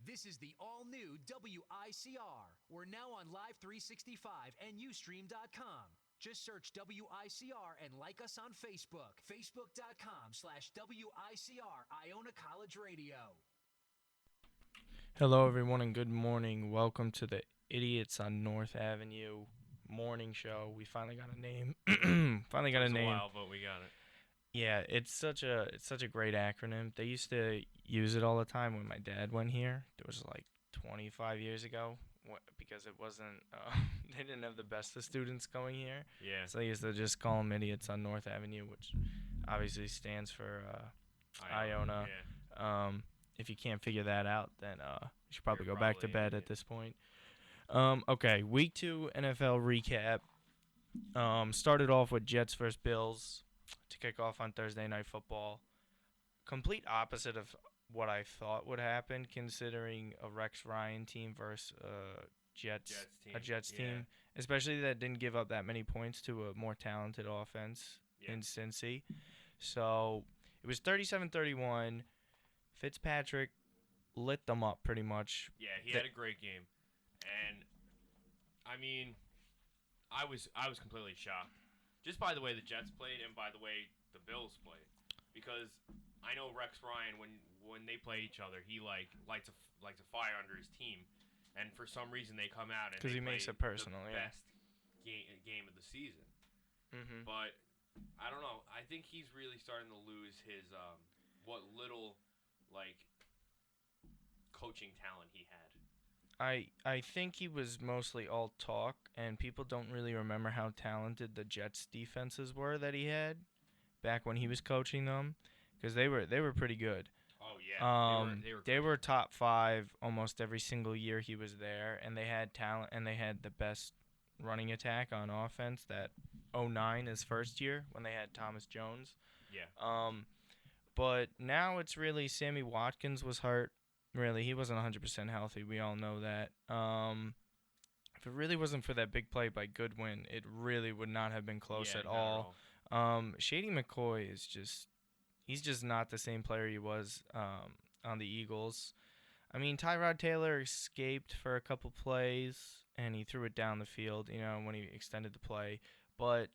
This is the all-new WICR. We're now on Live 365 and Ustream.com. Just search WICR and like us on Facebook. Facebook.com/WICR Iona College Radio. Hello, everyone, and good morning. Welcome to the Idiots on North Avenue morning show. We finally got a name. Finally got a name. A while, but we got it. Yeah, it's such a great acronym. They used to use it all the time when my dad went here. It was like 25 years ago because it wasn't. They didn't have the best of students going here. Yeah. So they used to just call them Idiots on North Avenue, which obviously stands for Iona. Yeah. If you can't figure that out, then you should probably You're go back to probably bed an at idiot. this point. Okay, week 2 NFL recap. Started off with Jets versus Bills to kick off on Thursday Night Football. Complete opposite of what I thought would happen, considering a Rex Ryan team versus Jets team, especially that didn't give up that many points to a more talented offense in Cincy. So it was 37-31. Fitzpatrick lit them up pretty much. Yeah, he had a great game, and I mean, I was completely shocked, just by the way the Jets played and by the way the Bills played, because I know Rex Ryan when they play each other, he lights a fire under his team, and for some reason they come out and because he makes it personal. the Yeah. best game of the season. Mm-hmm. But I don't know. I think he's really starting to lose his what little coaching talent he had. I think he was mostly all talk, and people don't really remember how talented the Jets defenses were that he had back when he was coaching them, because they were pretty good. Oh yeah, they were top 5 almost every single year he was there, and they had talent, and they had the best running attack on offense. That 09, his first year, when they had Thomas Jones. Yeah. But now it's really Sammy Watkins was hurt. Really, he wasn't 100% healthy. We all know that. If it really wasn't for that big play by Goodwin, it really would not have been close at all. Shady McCoy is he's just not the same player he was on the Eagles. I mean, Tyrod Taylor escaped for a couple plays, and he threw it down the field, when he extended the play. But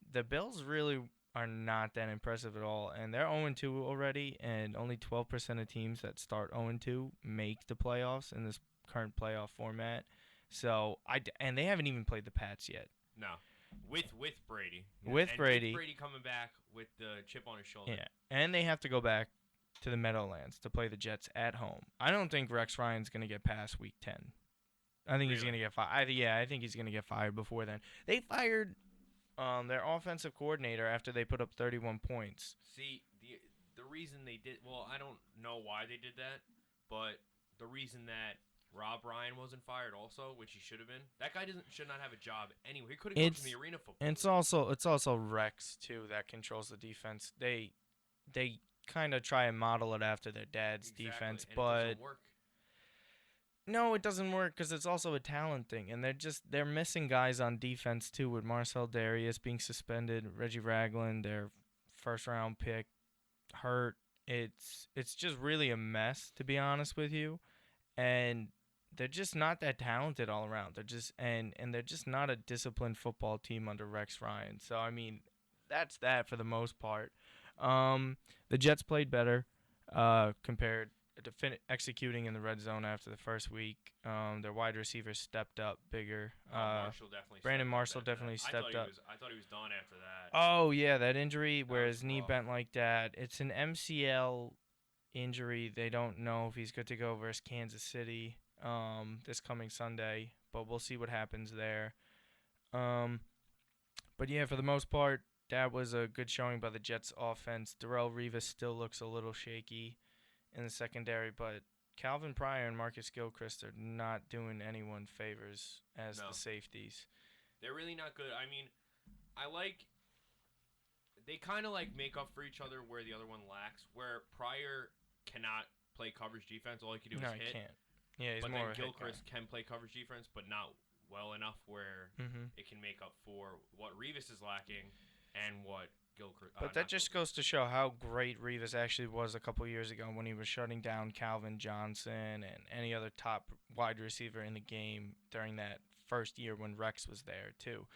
the Bills really are not that impressive at all, and they're 0-2 already, and only 12% of teams that start 0-2 make the playoffs in this current playoff format. So and they haven't even played the Pats yet. No, with Brady. With Brady coming back with the chip on his shoulder. Yeah, and they have to go back to the Meadowlands to play the Jets at home. I don't think Rex Ryan's gonna get past week 10. I think he's gonna get fired. I think he's gonna get fired before then. They fired their offensive coordinator after they put up 31 points. See, the reason they did, well, I don't know why they did that, but the reason that Rob Ryan wasn't fired also, which he should have been, that guy should not have a job anyway. He couldn't coach in the arena football. And it's also Rex too that controls the defense. They kind of try and model it after their dad's defense, and but it doesn't work. No, it doesn't work because it's also a talent thing, and they're missing guys on defense too, with Marcel Darius being suspended, Reggie Ragland, their first round pick, hurt. It's just really a mess, to be honest with you, and they're just not that talented all around. They're just and they're just not a disciplined football team under Rex Ryan. So I mean, that's that for the most part. The Jets played better compared to executing in the red zone after the first week. Their wide receivers stepped up bigger. Brandon Marshall definitely stepped up. I thought he was done after that. Oh, yeah, that injury where his knee bent like that. It's an MCL injury. They don't know if he's good to go versus Kansas City this coming Sunday, but we'll see what happens there. But yeah, for the most part, that was a good showing by the Jets offense. Darrelle Revis still looks a little shaky in the secondary, but Calvin Pryor and Marcus Gilchrist are not doing anyone favors as the safeties. They're really not good. I mean, they kind of make up for each other where the other one lacks. Where Pryor cannot play coverage defense, all he can do is hit. No, he can't. Yeah, he's but more then of a Gilchrist can play coverage defense, but not well enough where it can make up for what Revis is lacking and what Gilchrist. But that just goes to show how great Rivas actually was a couple years ago when he was shutting down Calvin Johnson and any other top wide receiver in the game during that first year when Rex was there too.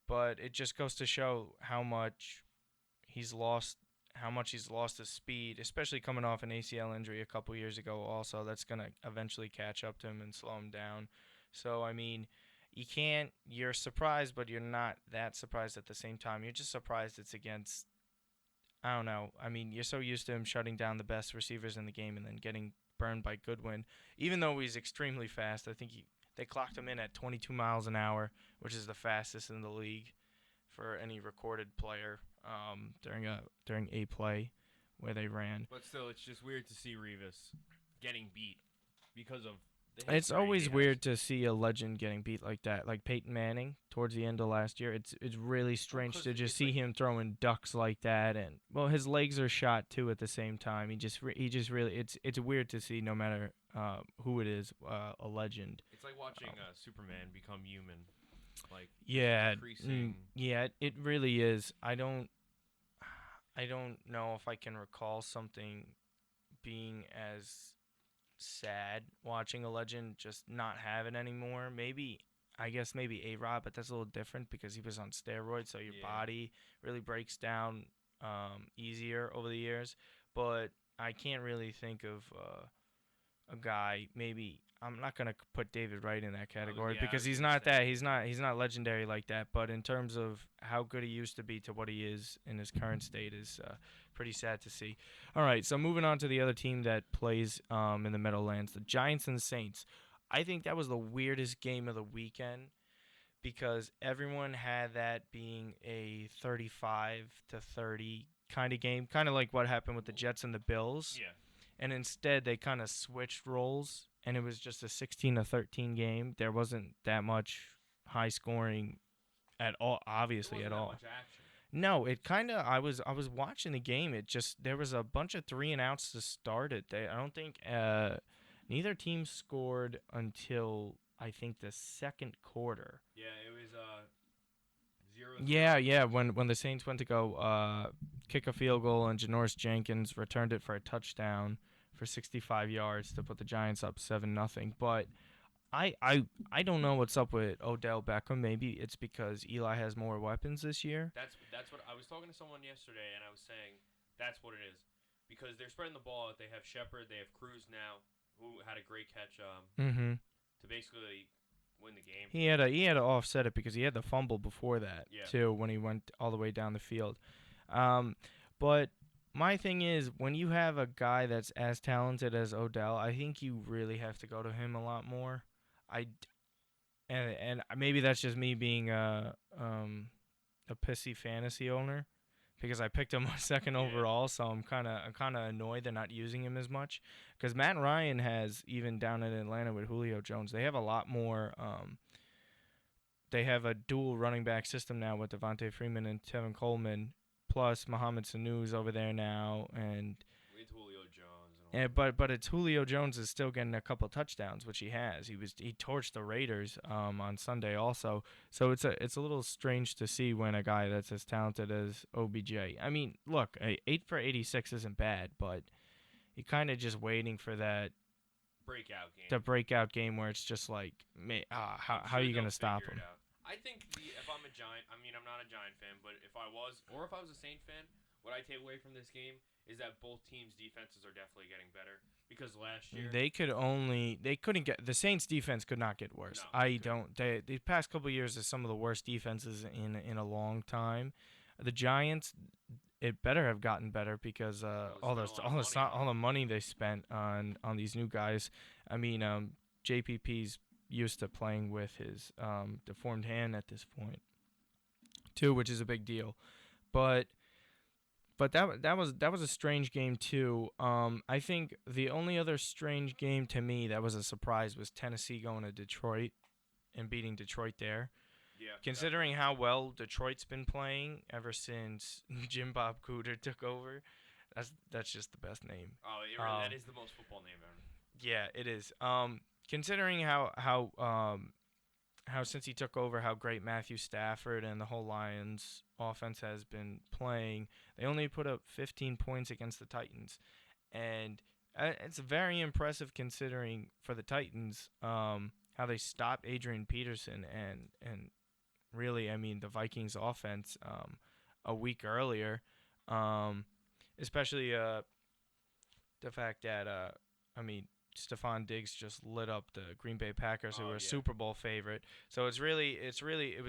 But it just goes to show he's lost how much he's lost his speed, especially coming off an ACL injury a couple years ago also. That's going to eventually catch up to him and slow him down. So I mean, you're surprised, but you're not that surprised at the same time. You're just surprised it's against, I don't know. I mean, you're so used to him shutting down the best receivers in the game and then getting burned by Goodwin. Even though he's extremely fast, I think they clocked him in at 22 miles an hour, which is the fastest in the league for any recorded player during a play where they ran. But still, it's just weird to see Rivas getting beat because of. It's always weird to see a legend getting beat like that, like Peyton Manning towards the end of last year. It's really strange to just see him throwing ducks like that, and well, his legs are shot too at the same time. He just really it's weird to see no matter who it is, a legend. It's like watching Superman become human, like yeah, it really is. I don't know if I can recall something being as sad watching a legend just not have it anymore. Maybe A-Rod, but that's a little different because he was on steroids, so your body really breaks down easier over the years. But I can't really think of a guy. Maybe I'm not gonna put David Wright in that category because he's not legendary like that. But in terms of how good he used to be to what he is in his current state is pretty sad to see. All right, so moving on to the other team that plays in the Meadowlands, the Giants and the Saints. I think that was the weirdest game of the weekend because everyone had that being a 35-30 kind of game, kind of like what happened with the Jets and the Bills. Yeah. And instead, they kind of switched roles, and it was just a 16-13 game. There wasn't that much high scoring at all, obviously at all. Much action. No, it kind of. I was watching the game. It just there was a bunch of 3-and-outs to start it. I don't think neither team scored until I think the second quarter. Yeah, it was 0. Yeah. When the Saints went to go kick a field goal and Janoris Jenkins returned it for a touchdown for 65 yards to put the Giants up 7-0. But I don't know what's up with Odell Beckham. Maybe it's because Eli has more weapons this year. That's what I was talking to someone yesterday, and I was saying that's what it is because they're spreading the ball out. They have Shepard, they have Cruz now, who had a great catch to basically win the game. He had to offset it because he had the fumble before that too when he went all the way down the field. But my thing is when you have a guy that's as talented as Odell, I think you really have to go to him a lot more. And maybe that's just me being a pissy fantasy owner because I picked him second overall, so I'm kind of annoyed they're not using him as much. Because Matt Ryan has, even down in Atlanta with Julio Jones, they have a lot more. They have a dual running back system now with Devontae Freeman and Tevin Coleman, plus Mohamed Sanu's over there now, and with Julio Jones. But it's Julio Jones is still getting a couple touchdowns, which he has. He torched the Raiders on Sunday also. So it's a little strange to see when a guy that's as talented as OBJ. I mean, look, 8 for 86 isn't bad, but you're kind of just waiting for that breakout game where it's just like, how are you gonna stop him? I think if I'm a Giant, I mean I'm not a Giant fan, but if I was a Saint fan, what I take away from this game is that both teams' defenses are definitely getting better because last year the Saints' defense could not get worse. No, The past couple of years is some of the worst defenses in a long time. The Giants, it better have gotten better because all the money they spent on these new guys. I mean, JPP's used to playing with his deformed hand at this point too, which is a big deal. But that was a strange game too. I think the only other strange game to me that was a surprise was Tennessee going to Detroit and beating Detroit there. Yeah. Considering how well Detroit's been playing ever since Jim Bob Cooter took over, that's just the best name. Oh, that is the most football name ever. Yeah, it is. Considering how how since he took over, how great Matthew Stafford and the whole Lions offense has been playing. They only put up 15 points against the Titans, and it's very impressive considering for the Titans how they stopped Adrian Peterson and really, I mean, the Vikings offense a week earlier, especially the fact that I mean, Stephon Diggs just lit up the Green Bay Packers, who Oh, were a yeah. Super Bowl favorite. So it was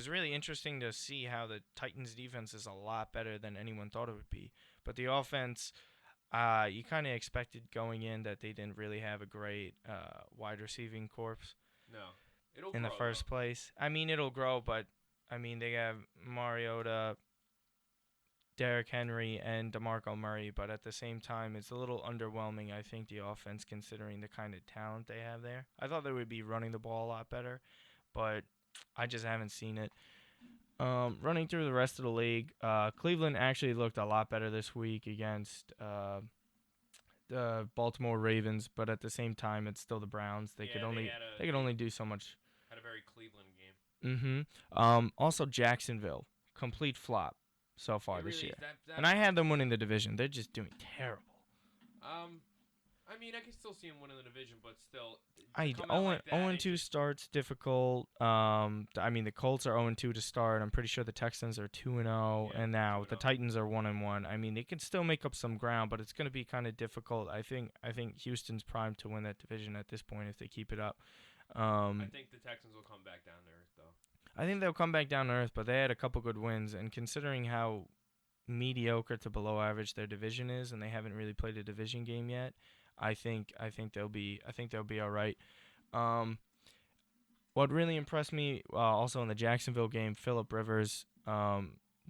really interesting to see how the Titans defense is a lot better than anyone thought it would be. But the offense, you kind of expected going in that they didn't really have a great wide receiving corps No, it'll in the grow, first though. place. I mean, it'll grow, but I mean, they have Mariota, Derrick Henry, and DeMarco Murray, but at the same time, it's a little underwhelming, I think, the offense, considering the kind of talent they have there. I thought they would be running the ball a lot better, but I just haven't seen it. Running through the rest of the league, Cleveland actually looked a lot better this week against the Baltimore Ravens, but at the same time, it's still the Browns. They could Yeah, only they they could only do so much. had a very Cleveland game. Also Jacksonville, complete flop so far It this really year. is. That And I had them winning the division. They're just doing terrible. I mean, I can still see him winning the division, but still, I come out 0 like that, 0 it 2 just- starts difficult. I mean the Colts are 0 2 to start. I'm pretty sure the Texans are 2 0, Yeah, and now 2-0. the Titans are 1 1. I mean they can still make up some ground, but it's going to be kind of difficult. I think Houston's primed to win that division at this point if they keep it up. I think the Texans will come back down to earth, though. I think they'll come back down to earth, but they had a couple good wins, and considering how mediocre to below average their division is, and they haven't really played a division game yet, I think they'll be all right. What really impressed me also in the Jacksonville game, Phillip Rivers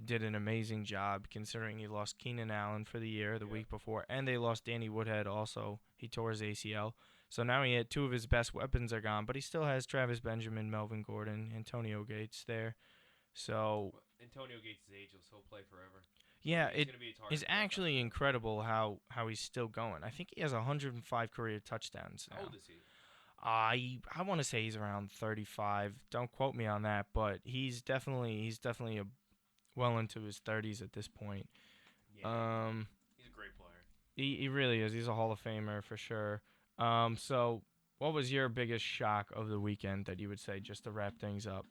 did an amazing job considering he lost Keenan Allen for the year the Yeah. week before, and they lost Danny Woodhead also. He tore his ACL. So now he had two of his best weapons are gone, but he still has Travis Benjamin, Melvin Gordon, Antonio Gates there. So Well, Antonio Gates is ageless; he'll play forever. yeah, He's it gonna be a target is for that actually guy. incredible how he's still going. I think he has 105 career touchdowns How now. old is he? I want to say he's around 35. Don't quote me on that, but he's definitely well into his 30s at this point. Yeah, he's a great player. He really is. He's a Hall of Famer for sure. So what was your biggest shock of the weekend that you would say just to wrap things up?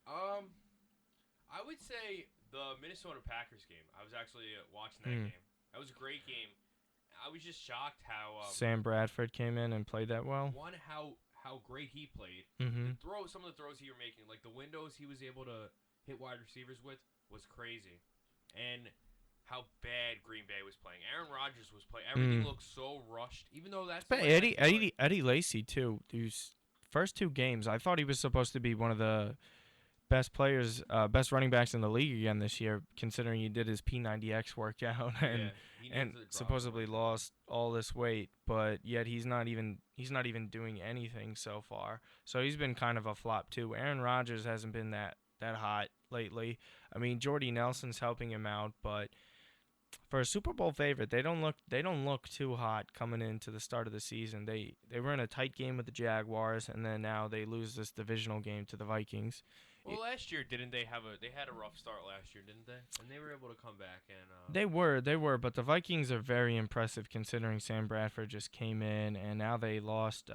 I would say the Minnesota Packers game. I was actually watching that Hmm. game. That was a great game. I was just shocked how Sam Bradford came in and played that well. one how great he played. Mm-hmm. Some of the throws he were making, like the windows he was able to hit wide receivers with, was crazy, and how bad Green Bay was playing. Aaron Rodgers was playing. Everything looked so rushed, even though that's the But way I feel like- Eddie Lacy too. These first two games, I thought he was supposed to be one of the best players, best running backs in the league again this year, considering he did his P90X workout and Yeah, he needs and to drop supposedly more. lost all this weight, but yet he's not even doing anything so far. So he's been kind of a flop too. Aaron Rodgers hasn't been that hot lately. I mean, Jordy Nelson's helping him out, but for a Super Bowl favorite, they don't look too hot coming into the start of the season. They were in a tight game with the Jaguars, and then now they lose this divisional game to the Vikings. Well, last year didn't they had a rough start last year, didn't they? And they were able to come back and They were, but the Vikings are very impressive considering Sam Bradford just came in, and now they lost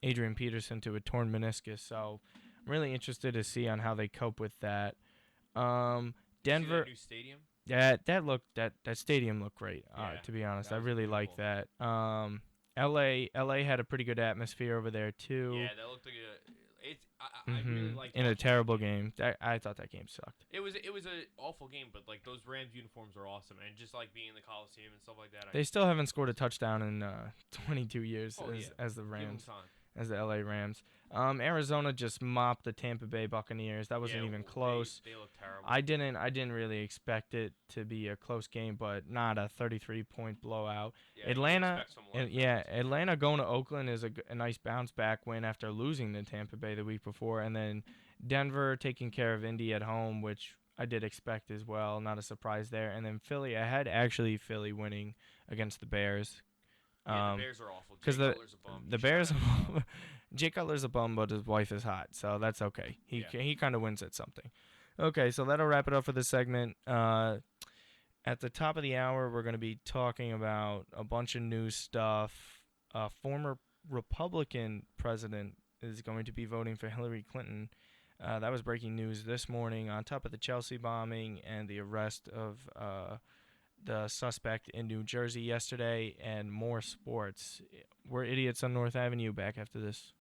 Adrian Peterson to a torn meniscus. So I'm really interested to see on how they cope with that. see that Denver, new stadium. that stadium looked great. Yeah, To be honest, that I was really like beautiful. that. LA had a pretty good atmosphere over there too. Yeah, that looked like I really liked in a watching that terrible game. I thought that game sucked. It was an awful game, but like those Rams uniforms are awesome, and just like being in the Coliseum and stuff like that. They still haven't scored a touchdown in 22 years Oh, as the give 'em Rams. time. As the LA Rams. Arizona just mopped the Tampa Bay Buccaneers. That wasn't Yeah, even they- close. They look terrible. I didn't really expect it to be a close game, but not a 33-point blowout. Yeah, you Atlanta, expect some luck. Atlanta going to Oakland is a nice bounce back win after losing to Tampa Bay the week before, and then Denver taking care of Indy at home, which I did expect as well. Not a surprise there. And then Philly, I had actually Philly winning against the Bears. Yeah, the Bears are awful. Jay 'cause the- Cutler's a bum. The Shut Bears, him up. Jay Cutler's a bum, but his wife is hot, so that's okay. Yeah. He kind of wins at something. Okay, so that'll wrap it up for this segment. At the top of the hour, we're going to be talking about a bunch of new stuff. Former Republican president is going to be voting for Hillary Clinton. That was breaking news this morning on top of the Chelsea bombing and the arrest of the suspect in New Jersey yesterday, and more sports. We're Idiots on North Avenue. Back after this.